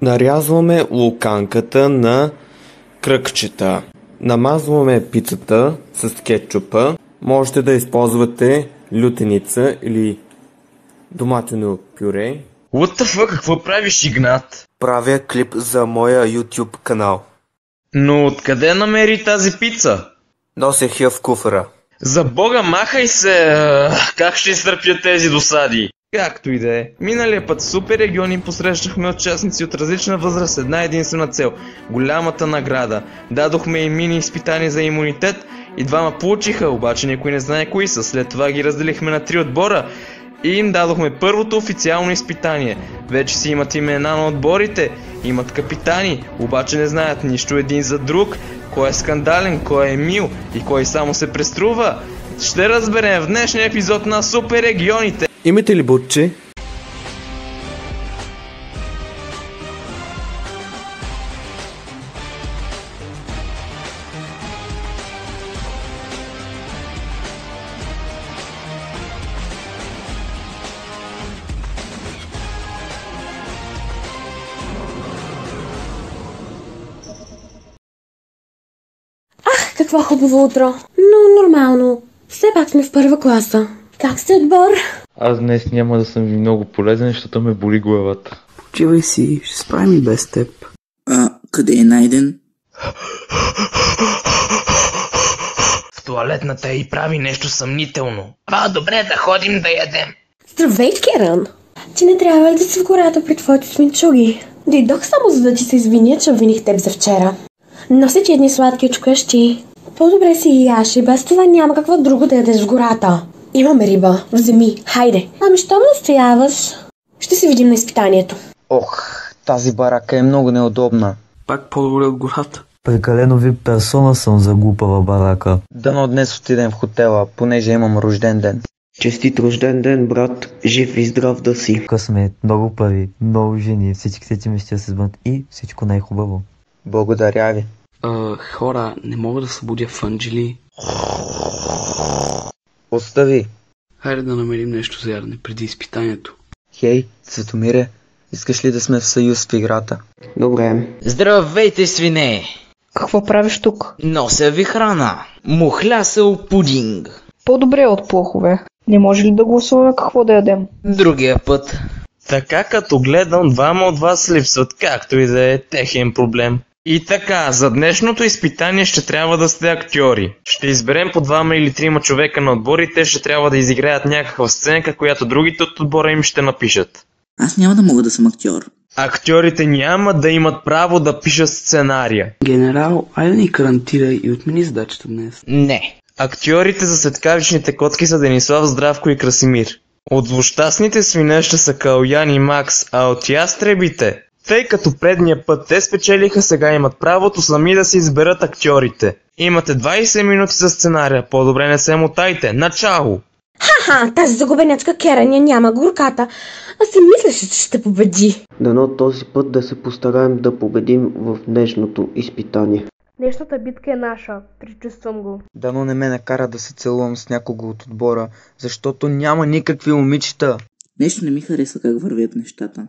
Нарязваме луканката на кръгчета. Намазваме пицата с кетчупа. Можете да използвате лютеница или доматено пюре. What the fuck, какво правиш, Игнат? Правя клип за моя YouTube канал. Но откъде намери тази пица? Носех я в куфара. За бога, махай се! Как ще изтърпя тези досади? Както и да е. Миналия път в Супер региони посрещахме участници от различна възраст, една единствена цел – голямата награда. Дадохме им мини изпитания за имунитет и двама получиха, обаче никой не знае кои са. След това ги разделихме на 3 отбора и им дадохме първото официално изпитание. Вече си имат имена на отборите, имат капитани, обаче не знаят нищо един за друг. Кой е скандален, кой е мил и кой само се преструва. Ще разберем в днешния епизод на Супер регионите. Имате ли бутче? Какво хубаво утро. Но нормално. Все пак сме в първа класа. Как сте, отбор? Аз днес няма да съм ви много полезен, защото ме боли главата. Почивай си, ще справим и без теб. Къде е Найден? В туалетната и прави нещо съмнително. Добре да ходим да ядем. Здравей, Керан! Ти не трябва ли да си в гората при твоите свинчуги? Дойдох само за да ти се извиня, че обвиних теб за вчера. Нося ти едни сладки очкъщи. По-добре си яш и без това няма какво друго да ядеш в гората. Имаме риба. Вземи. Хайде. Ами що ме настояваш? Ще се видим на изпитанието. Ох, тази барака е много неудобна. Пак по-добре от гората. Прекалено ви персона съм за глупава барака. Дано днес отидем в хотела, понеже имам рожден ден. Честит рожден ден, брат. Жив и здрав да си. Късмет, много пари, много жени, всичките ти мечти се сбъднат и всичко най-хубаво. Благодаря ви. Хора, не мога да събудя в Анджели. Остави. Хайде да намерим нещо за ядене преди изпитанието. Хей, Цветомире, искаш ли да сме в съюз в играта? Добре. Здравейте, свине! Какво правиш тук? Нося ви храна. Мухлясъл пудинг. По-добре от плохове. Не може ли да гласуваме какво да ядем? Другия път. Така като гледам, двама от вас липсват, както и да е техен проблем. И така, за днешното изпитание ще трябва да сте актьори. Ще изберем по 2 или 3 човека на отборите, ще трябва да изиграят някаква сценка, която другите от отбора им ще напишат. Аз няма да мога да съм актьор. Актьорите няма да имат право да пишат сценария. Генерал, айде ни карантирай и отмени задачата днес. Не. Актьорите за светкавичните котки са Денислав, Здравко и Красимир. От злощастните свине ще са Калоян и Макс, а от ястребите, тъй като предния път те спечелиха, сега имат правото сами да си изберат актьорите. Имате 20 минути за сценария, по-добре не се мотайте. Начало! Ха-ха, тази загубенячка Кераня няма горката. А си мислеше, че ще победи. Дано този път да се постараем да победим в днешното изпитание. Днешната битка е наша, предчувствам го. Дано не ме накара да се целувам с някого от отбора, защото няма никакви момичета. Нещо не ми хареса как вървят нещата.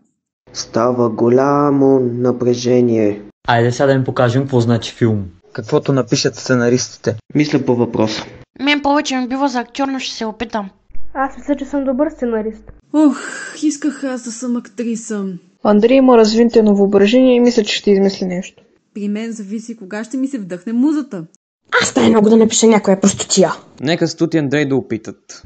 Става голямо напрежение. Айде сега да им покажем какво значи филм. Каквото напишат сценаристите. Мисля по въпроса. Мен повече ми бива за актьор, но ще се опитам. Аз мисля, че съм добър сценарист. Исках аз да съм актриса. Андрей има развинтено въображение и мисля, че ще измисли нещо. При мен зависи кога ще ми се вдъхне музата. Аз най-много да напиша някоя простотия. Нека Стути Андрей да опитат.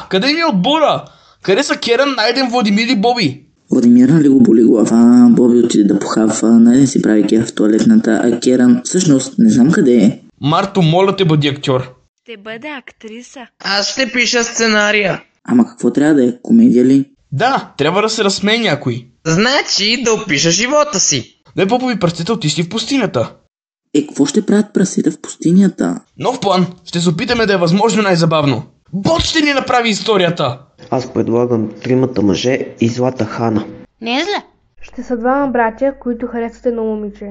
Къде ми е отбора? Къде са Керан, Найден, Владимир и Боби? Владимира ли го боли глава, Боби отиде да похапва, Найден си прави кеф в туалетната, а Керан всъщност не знам къде е. Марто, моля те, бъди актьор. Ще бъде актриса. Аз ще пиша сценария. Ама какво трябва да е? Комедия ли? Да, трябва да се разсмее някой. Значи да опиша живота си. Дай попови пръстите отишли в пустинята. Какво ще правят прасите в пустинята? Нов план. Ще се опитаме да е възможно най-забавно. Бот ще ни направи историята. Аз предлагам 3 мъже и Злата Хана. Не е зле. Ще са 2 братя, които харесват едно момиче.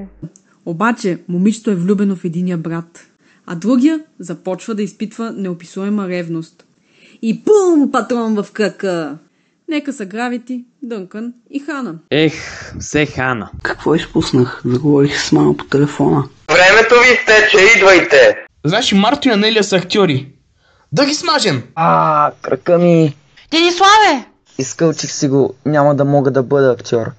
Обаче, момичето е влюбено в единия брат, а другия започва да изпитва неописуема ревност. И пум, патрон в кръка! Нека са Гравити, Дънкан и Хана. Ех, все Хана. Какво изпуснах? Заговорих с мама по телефона. Времето ви тече, идвайте! Значи Марто и Анелия са актьори. Да ги смажем! Крака ми. Дениславе! Изкълчих си го, няма да мога да бъда актьор.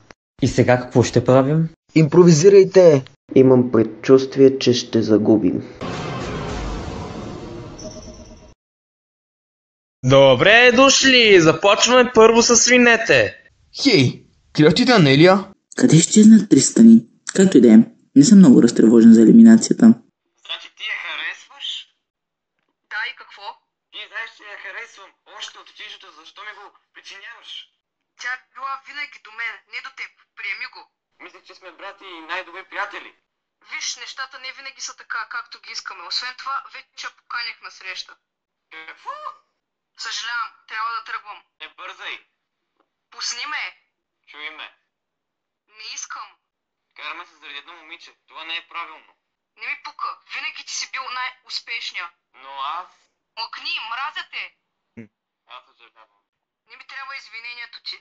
И сега какво ще правим? Импровизирайте! Имам предчувствие, че ще загубим. Добре дошли! Започваме първо с свинете. Хей, клетите Анелия? Къде ще изчезнат Тристани? Както и да е, не съм много разтревожен за елиминацията. Значи ти я харесваш? Да, и какво? Ти знаеш, че я харесвам. Още от училището, защо ми го причиняваш? Тя е била винаги до мен, не до теб. Приеми го. Мислех, че сме брати и най-добри приятели. Виж, нещата не винаги са така, както ги искаме. Освен това, вече я поканих на среща. Какво? Съжалявам, трябва да тръгвам. Не бързай. Пусни ме. Чуй ме. Не искам. Караме се заради едно момиче. Това не е правилно. Не ми пука. Винаги ти си бил най-успешния. Но аз... Мъкни, мразя те. Аз съжалявам. Не ми трябва извинението ти.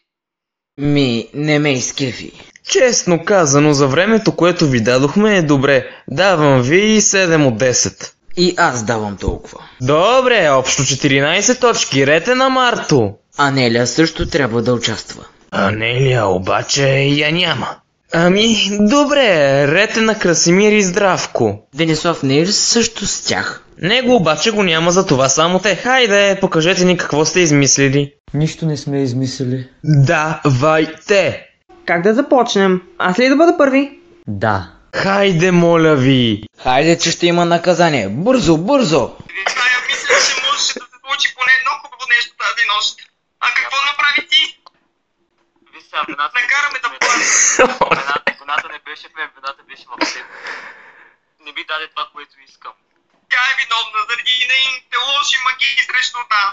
Не ме изкефи. Честно казано, за времето, което ви дадохме е добре. Давам ви 7 от 10. И аз давам толкова. Добре, общо 14 точки. Рете на Марто. Анелия също трябва да участва. Анелия обаче я няма. Ами, добре, рете на Красимир и Здравко. Денислав не е също с тях. Него обаче го няма, за това само те. Хайде, покажете ни какво сте измислили. Нищо не сме измислили. Давайте! Как да започнем? Аз ли да бъда първи? Да. Хайде, моля ви! Хайде, че ще има наказание. Бързо, бързо! Я мисля, че можеше да се случи поне едно хубаво нещо тази нощ. А какво направи ти? Виж сега, вината... Накараме да плача. Вината не беше в мен, вината беше в теб. Не би даде това, което искам. Тя е виновна заради нейните лоши магии срещу нас.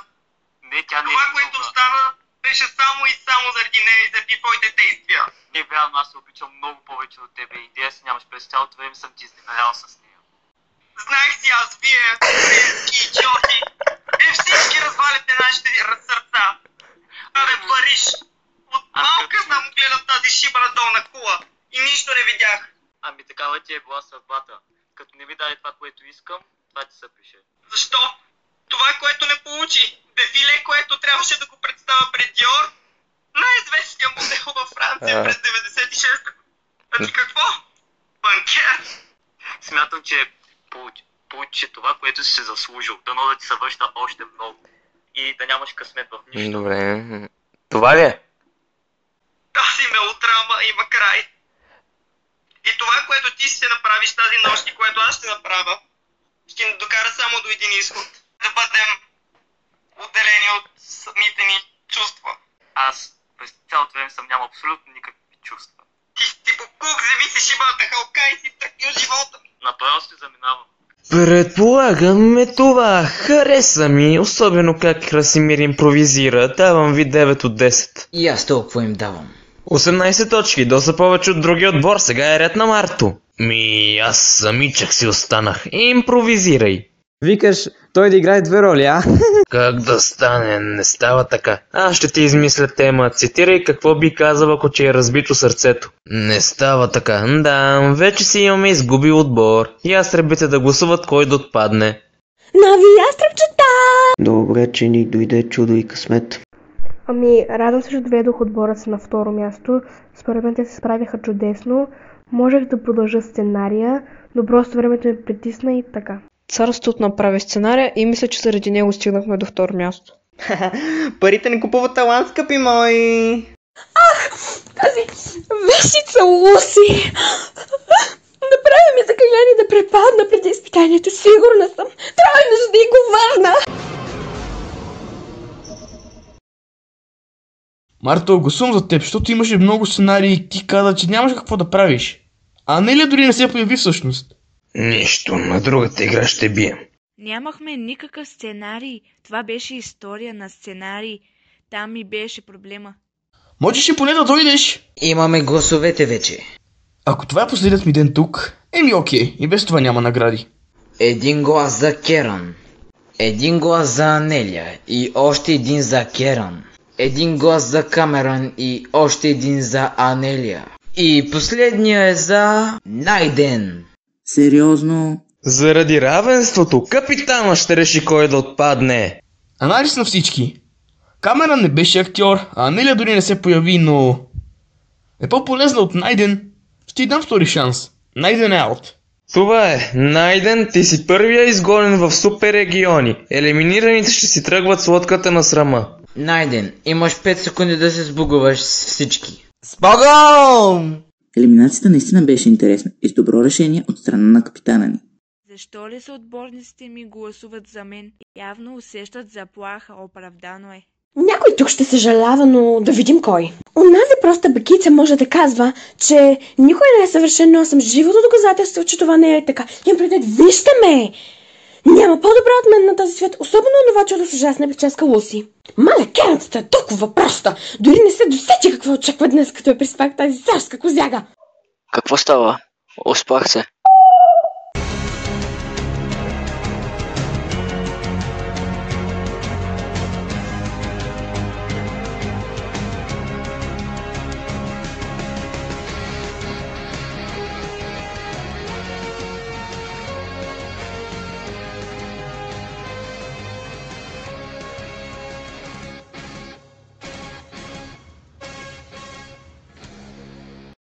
Не, тя не е виновна. Това, което стана, беше само и само заради нея и заради твоите действия. Не, вярно, аз се обичам много повече от тебе и идея си нямаш, през цялото време съм ти изневерял с нея. Знаех си аз, вие, френски идиоти. Вие всички разваляте нашите сърца. Абе, Париж, от малка съм гледам тази шибана долна кула и нищо не видях. Ами такава ти е била съдбата. Като не ми даде това, което искам, това ти се пише. Защо? Това, което не получи. Дефиле, което трябваше да го представя пред Диор. Най-известният модел във Франция през 96-та. А ти какво? Банкер? Смятам, че получи това, което си се заслужил. Дано да ти се връща още много. И да нямаш късмет в нищо. Добре. Това ли е? Тази мелодрама има край. И това, което ти ще направиш тази нощ и което аз ще направя, ще ни докара само до един изход. Да бъдем отделени от самите ни чувства. Аз през цялото време съм нямал абсолютно никакви чувства. Ти си покук, вземи си шибата халка и си тръгни от живота. Направо ще заминавам. Предполагам това. Хареса ми, особено как Красимир импровизира. Давам ви 9 от 10. И аз толкова им давам. 18 точки, доста повече от другия отбор, сега е ред на Марто. Аз самичък си останах. Импровизирай. Викаш, той да играе две роли, а? Как да стане? Не става така. Аз ще ти измисля тема. Цитирай какво би казал, ако че е разбито сърцето. Не става така. Да, вече си имаме изгубил отбор. Ястребите да гласуват кой да отпадне. Нови ястребчета! Добре, че ни дойде чудо и късмет. Ами, радвам се, че доведох отбора си на второ място. Според мен те се справиха чудесно. Можех да продължа сценария, но просто времето ме притисна и така. Царството направи сценария и мисля, че заради него стигнахме до второ място. Парите не купуват талант, скъпи мои! Ах, тази вещица Луси! Направи ми заклинание да препадна преди изпитанието. Сигурна съм. Трябва нещо да й го върна. Марто, гласувам за теб, защото имаше много сценарии и ти каза, че нямаш какво да правиш. А Анелия дори не се появи всъщност. Нищо, на другата игра ще бием. Нямахме никакъв сценарий. Това беше история на сценарий. Там ми беше проблема. Можеш ли поне да дойдеш? Имаме гласовете вече. Ако това е последният ми ден тук, окей, и без това няма награди. 1 глас за Керан. 1 глас за Анелия и още 1 за Керан. Един глас за Камерън и още един за Анелия. И последния е за Найден. Сериозно? Заради равенството, капитана ще реши кой да отпадне. Анализ на всички. Камерън не беше актьор, а Анелия дори не се появи, но... е по-полезна от Найден. Ще й дам втори шанс. Найден е аут. Това е. Найден, ти си първия изгонен в супер региони. Елиминираните ще си тръгват с лодката на срама. Найден, имаш 5 секунди да се сбугуваш с всички. Спогом! Елиминацията наистина беше интересна и с добро решение от страна на капитана ни. Защо ли са отборниците ми гласуват за мен? Явно усещат заплаха, оправдано е. Някой тук ще съжалява, но да видим кой. Онази проста бакица може да казва, че никой не е съвършен, но съм живото доказателство, че това не е така. Имам предвид, вижте ме! Няма по-добра от мен на този свят, особено това чудо с ужасна прическа Луси. Маля, керната е толкова проста! Дори не се досети какво очаква днес, като я приспах тази царска козяга. Какво става? Успах се.